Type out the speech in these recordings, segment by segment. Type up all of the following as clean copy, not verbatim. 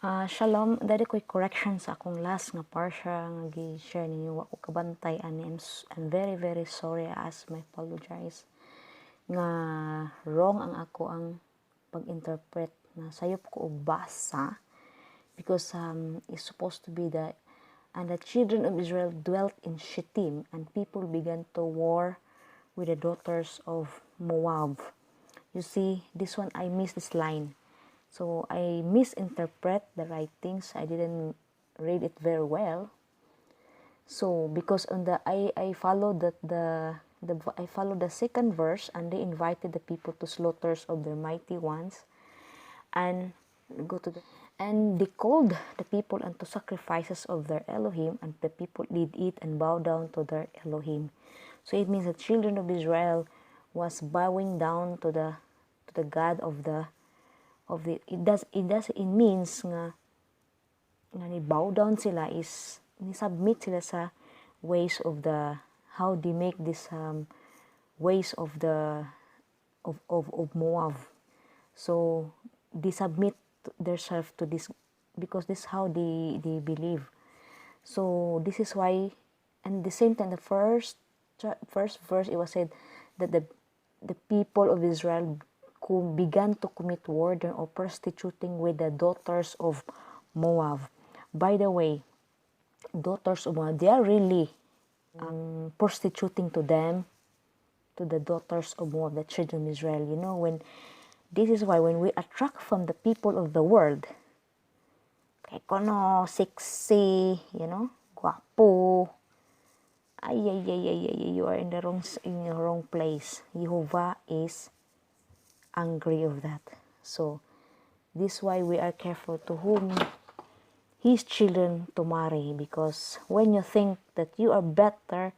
Shalom, dali ko'y correction sa akong last nga parsha nga gi-share ninyo. Wa ko kabantay ani. I'm very very sorry. I ask my apologize. Nga wrong ang ako ang pag-interpret na sayop ko og basa because it's supposed to be that and the children of Israel dwelt in Shittim and people began to war with the daughters of Moab. You see, this one I missed this line. So I misinterpret the writings. I didn't read it very well. So because on the I followed I followed the second verse, and they invited the people to slaughters of their mighty ones, and they called the people unto sacrifices of their Elohim, and the people did eat and bow down to their Elohim. So it means the children of Israel was bowing down to the God of the it means nga ni bow down sila is ni submit sila sa ways of the how they make this ways of the of Moab. So they submit themselves to this because this is how they believe. So this is why, and the same time, the first verse it was said that the people of Israel who began to commit murder or prostituting with the daughters of Moab. By the way, daughters of Moab, they are really prostituting to them, to the daughters of Moab, the children of Israel. You know, this is why when we attract from the people of the world, kay kono sexy, guapo, you are in the wrong place. Jehovah is angry of that. So this is why we are careful to whom his children to marry, because when you think that you are better,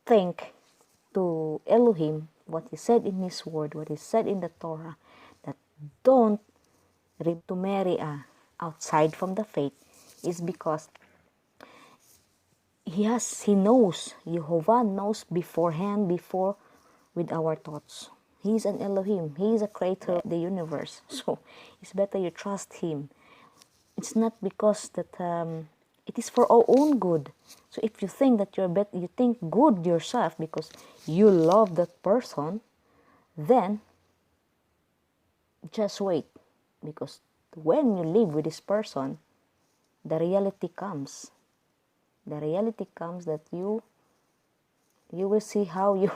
think to Elohim what he said in his word, what he said in the Torah, that don't to marry outside from the faith, is because he knows, Jehovah knows beforehand, before with our thoughts. He's an Elohim. He is a creator of the universe. So it's better you trust him. It's not because that it is for our own good. So if you think that you think good yourself because you love that person, then just wait. Because when you live with this person, the reality comes. The reality comes that you will see how you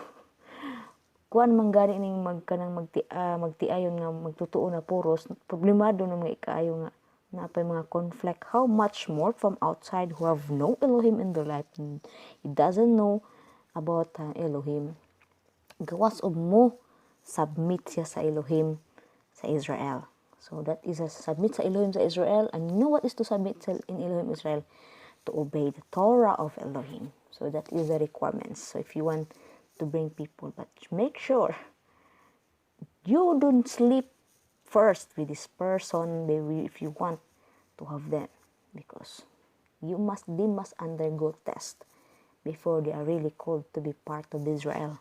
kuan man gani ning magtiayon nga magtutuo na puros, problemado na mga ikaayo nga napay mga conflict. How much more from outside who have no Elohim in their life, and he doesn't know about Elohim. Gawas og mo submit siya sa Elohim sa Israel. So that is a submit sa Elohim sa Israel, and you know what is to submit in Elohim Israel? To obey the Torah of Elohim. So that is the requirements. So if you want to bring people, but make sure you don't sleep first with this person if you want to have them, because they must undergo test before they are really called to be part of Israel,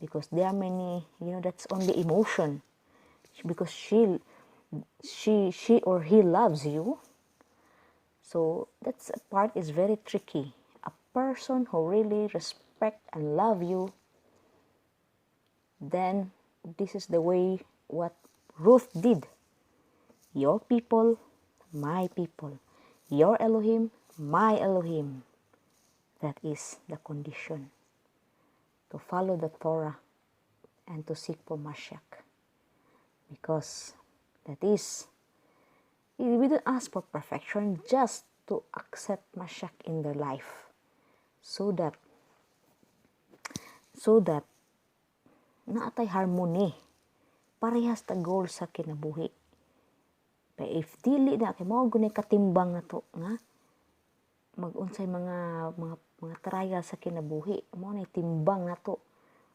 because there are many, that's only emotion, because she or he loves you. So that's a part is very tricky. A person who really respect and love you, then this is the way what Ruth did. Your people, my people. Your Elohim, my Elohim. That is the condition. To follow the Torah and to seek for Mashiach. Because that is, we don't ask for perfection, just to accept Mashiach in their life. So that naatay harmony, parehas ta goal sa kinabuhi. But if dili na kay mao gunay katimbang nato nga mag-unsay mga trial sa kinabuhi, mao nay timbang nato.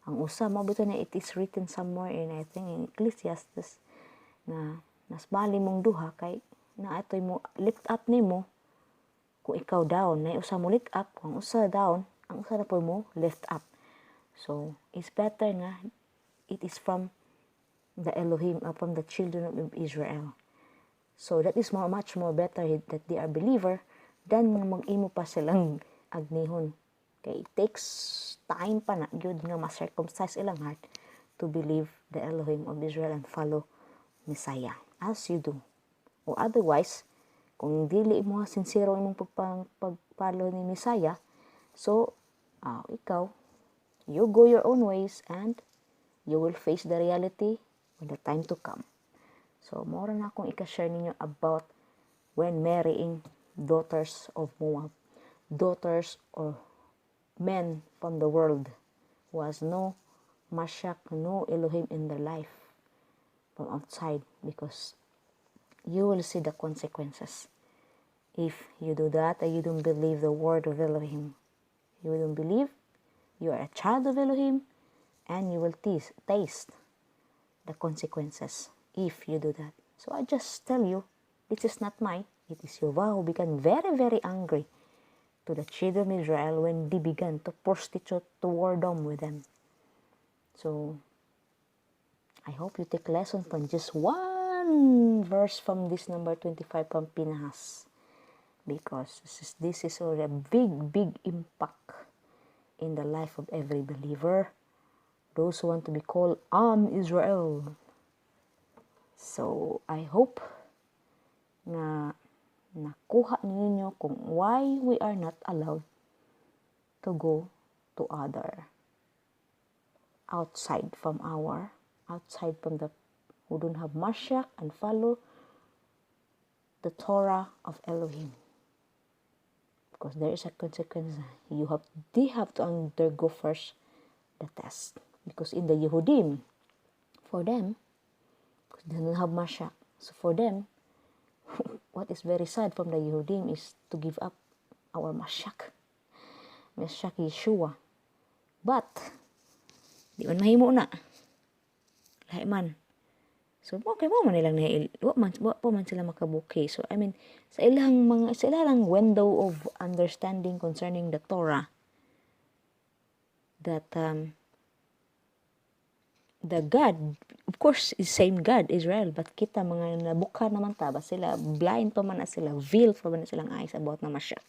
Ang usa mao bitaw na it is written somewhere in, I think, in Ecclesiastes, na nas bali mong duha kay na atoy mo lift up nimo kung ikaw down, na usa mo lift up, kung usa down, ang usa na po mo lift up. So it's better nga it is from the Elohim, from the children of Israel. So that is much more better that they are believer than mag-imo pa silang agnihon. Okay, it takes time pa na gyud nga ma-circumcise ilang heart to believe the Elohim of Israel and follow Messiah as you do. O otherwise, kung dili mo sincere imong pagpalo ni Messiah, so ikaw, you go your own ways and you will face the reality when the time to come. So, more na akong ika-share ninyo about when marrying daughters of Moab, daughters or men from the world who has no Mashiach, no Elohim in their life from outside, because you will see the consequences. If you do that and you don't believe the word of Elohim, you don't believe you are a child of Elohim, and you will taste the consequences if you do that. So I just tell you, this is not mine. It is Yehovah who began very, very angry to the children of Israel when they began to prostitute, to whoredom with them. So I hope you take lesson from just one verse from this number 25 from Pinahas, because this is already a big, big impact in the life of every believer, those who want to be called Israel. So I hope na nakuha ninyo kung why we are not allowed to go to other outside from the who don't have Mashiach and follow the Torah of Elohim, because there is a consequence. They have to undergo first the test, because in the Yehudim, for them, because they don't have Mashiach, so for them, what is very sad from the Yehudim is to give up our Mashiach Yeshua. But di man mahimo na, lahi man. So okay mo man nilang wa pa man sila makabuki. So I mean, sa ilang window of understanding concerning the Torah, that the God, of course, is same God, Israel, but kita mga nabuka naman ta ba sila, blind pa man na sila, veil pa man na silang eyes about na Mashiach.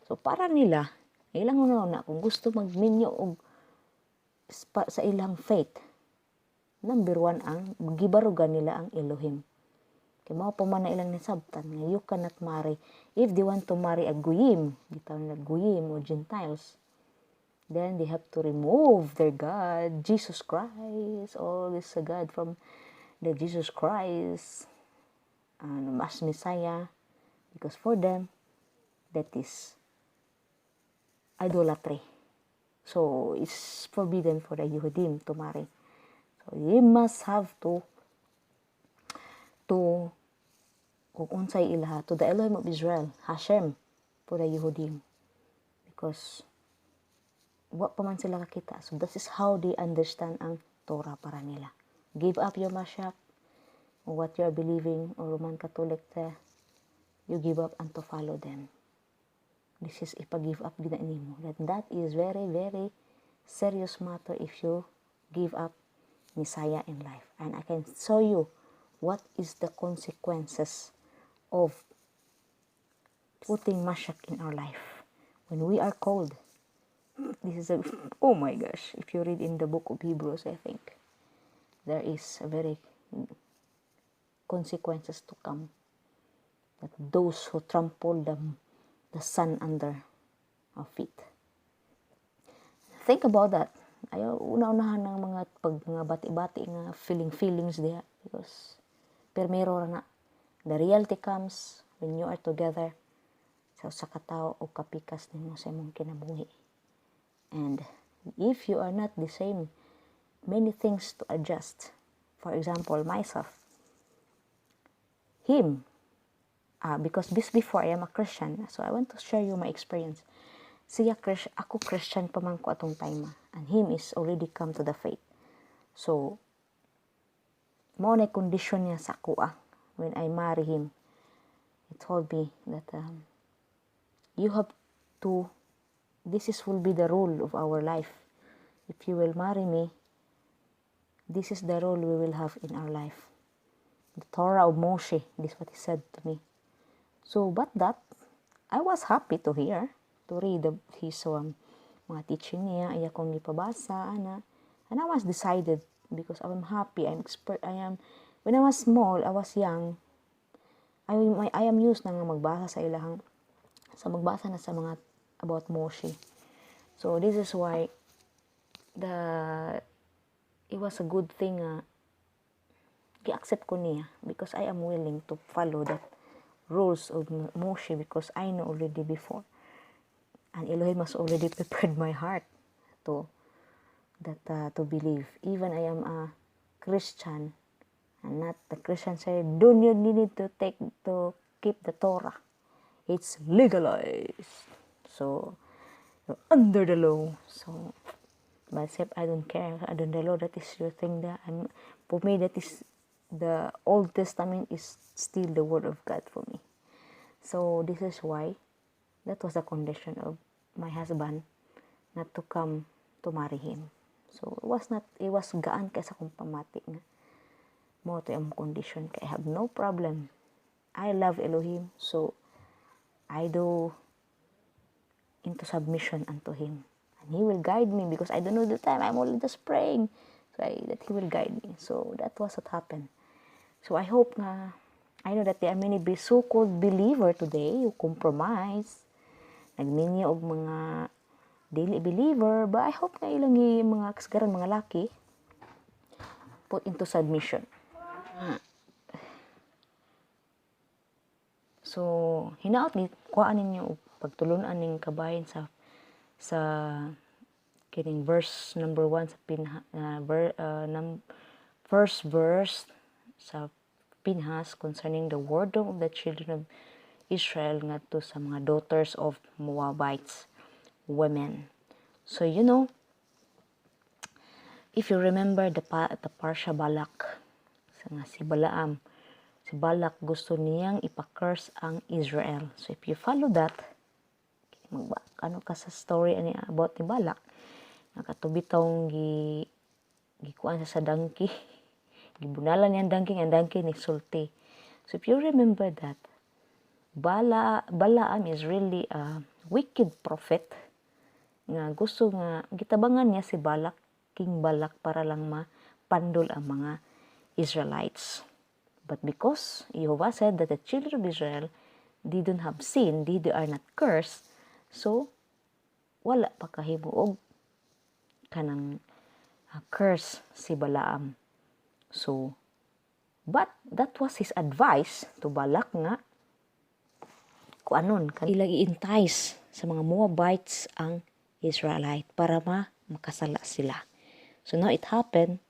So para nila, ilang una kung gusto magminyo og sa ilang faith, number one ang gibarugan nila ang Elohim. Kaya mao pa man na ilang nasabtan nga you cannot marry if they want to marry a goyim, bitaw na goyim or Gentiles. Then they have to remove their God, Jesus Christ, all this God from the Jesus Christ, as Messiah, because for them, that is idolatry. So it's forbidden for the Yehudim to marry. So you must have to kung unsay ilaha, to the Elohim of Israel, Hashem, for the Yehudim, because wa pa man sila kakita. So this is how they understand ang Torah para nila. Give up your Mashiach, or what you are believing, or Roman Catholic, you give up and to follow them. This is ipag-give up gina nimo. That is very, very serious matter if you give up Messiah in life. And I can show you what is the consequences of putting Mashiach in our life. When we are called, this is oh my gosh, if you read in the book of Hebrews, I think, there is a very consequences to come. That those who trample the sun under our feet. Think about that. Ayaw una-unahan ng mga bati-bati nga feelings diha, because permero na the reality comes when you are together sa katao o kapikas nimo sa imong kinabuhi. And if you are not the same, many things to adjust. For example, myself, him, because before I am a Christian, so I want to share you my experience. Ako Christian pa man ko atong time, and him is already come to the faith. So, mao na condition niya sa ako when I marry him. He told me that you have to, will be the rule of our life. If you will marry me, this is the role we will have in our life. the Torah of Moshe. This is what he said to me. So, but that, I was happy to hear, to read his mga teaching niya, ay akong ipabasa, ana. And I was decided, because I'm happy, when I was small, I was young, I am used na nga magbasa sa ilahang, magbasa na sa mga about Moshe. So, this is why, it was a good thing, i-accept ko niya, because I am willing to follow that rules of Moshe, because I know already before. And Elohim has already prepared my heart to believe. Even I am a Christian, and not the Christian say, don't you need to keep the Torah. It's legalized. So, you're under the law. So, but except I don't care. Under the law, that is your thing. For me, that is the Old Testament is still the Word of God for me. So, this is why that was the condition of my husband not to come to marry him. So, it was gaan kaysa kung pamati nga. Mo to yung condition kay I have no problem. I love Elohim, so I do into submission unto him. And he will guide me because I don't know the time. I'm only just praying that he will guide me. So, that was what happened. So, I hope I know that there are many so-called believer today who compromise, nagminyo og mga daily believer, but I hope nga ilang mga kasagaran mga laki put into submission. So, hinaot ni kuhaan ninyo pagtulunan ning kabayan sa kining verse number 1 sa first verse sa Pinhas concerning the wording of the children of Israel ngadto sa mga daughters of Moabites women. So, if you remember the Parsha Balak, si Balaam, si Balak gusto niyang ipakurs ang Israel. So, if you follow that, ano ka sa story about ni Balak, nakatubitong gikuan sa donkey, gibunalan niya ang donkey ni sulti. So, if you remember that, Balaam is really a wicked prophet nga gusto nga gitabangan niya si Balak, King Balak, para lang mapandol ang mga Israelites. But because Jehovah said that the children of Israel didn't have sin, they are not cursed, so wala pa kahimo og kanang curse si Balaam. So, but that was his advice to Balak nga kuanon ilang i-entice sa mga Moabites ang Israelite para makasala sila. So now it happened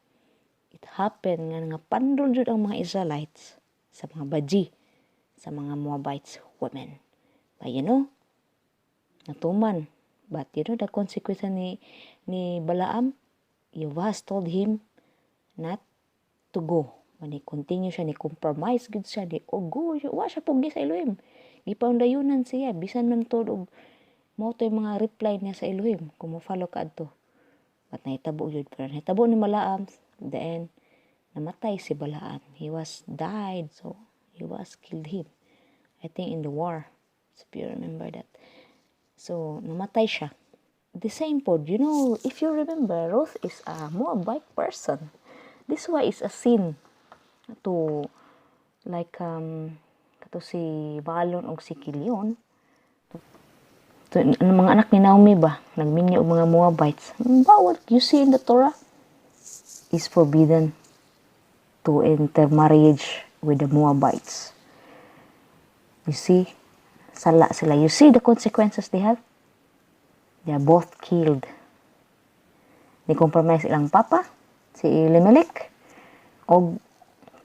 nga pandol jud ang mga Israelites sa mga baji sa mga Moabites women. But natuman. But the consequence ni Balaam, Jehovah told him not to go. When he continue siya, ni compromise good siya, go, wa siya pugi sa Elohim. Gipaundayunan siya, bisan man to, mo to yung mga reply niya sa Elohim, kung mo follow ka adto. But nahitabo yun, pero nahitabo ni Balaam, the end, namatay si Balaam. He was died, so he was killed him. I think in the war, so if you remember that. So, namatay siya. The same pod, if you remember, Ruth is a Moabite person. This why is a sin to, like, kato si Balon o si Kilion. Mga anak ni Naomi ba? Nagminyo og mga Moabites. Bawal, you see in the Torah, is forbidden to enter marriage with the Moabites. You see, sala sila. You see the consequences they have? They are both killed. Ni compromise ilang papa, si Elimelech, o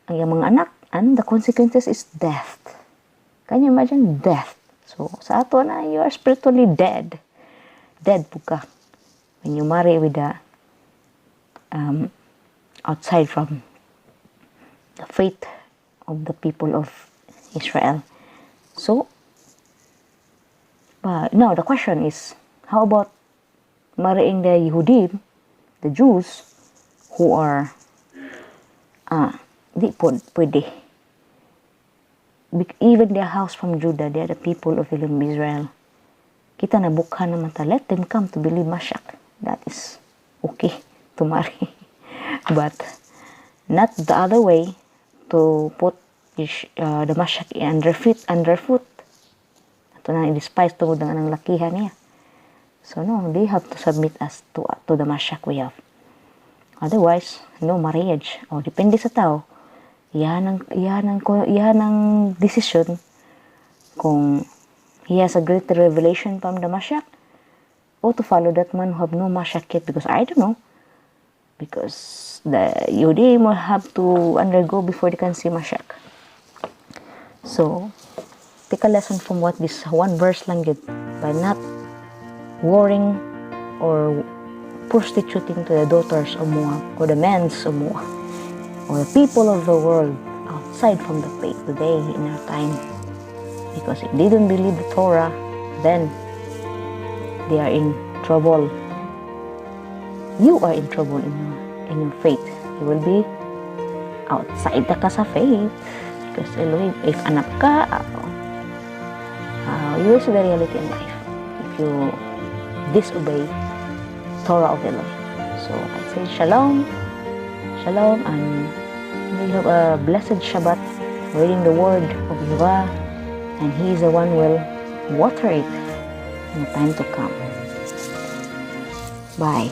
ang mga anak, and the consequences is death. Can you imagine death? So, sa ato na, you are spiritually dead. Dead po ka. When you marry with the outside from the faith of the people of Israel. So, now the question is, how about marrying the Yehudim, the Jews, who are, di po pwede. even the house from Judah, they are the people of Israel. Kita nabukhan naman ta, let them come to believe Mashiach. That is okay to marry. But not the other way, to put the Mashiach underfoot. Ito na i-despise tungod ng lakihan niya. So no, they have to submit us to the Mashiach we have. Otherwise, no marriage. O, depende sa tao. Yan ang decision kung he has a greater revelation from the Mashiach or to follow that man who have no Mashiach yet, because I don't know. Because the Yudim will have to undergo before they can see Mashiach. So, take a lesson from what this one verse lang yun, by not worrying or prostituting to the daughters of Moab or the men's of Moab or the people of the world outside from the faith today in our time. Because if they don't believe the Torah, then they are in trouble. You are in trouble in your faith. You will be outside ka sa faith. Because Elohim, if anak ka, you will see the reality in life if you disobey Torah of Elohim. So I say shalom, and we have a blessed Shabbat, reading the word of Yahweh, and He is the one who will water it in the time to come. Bye.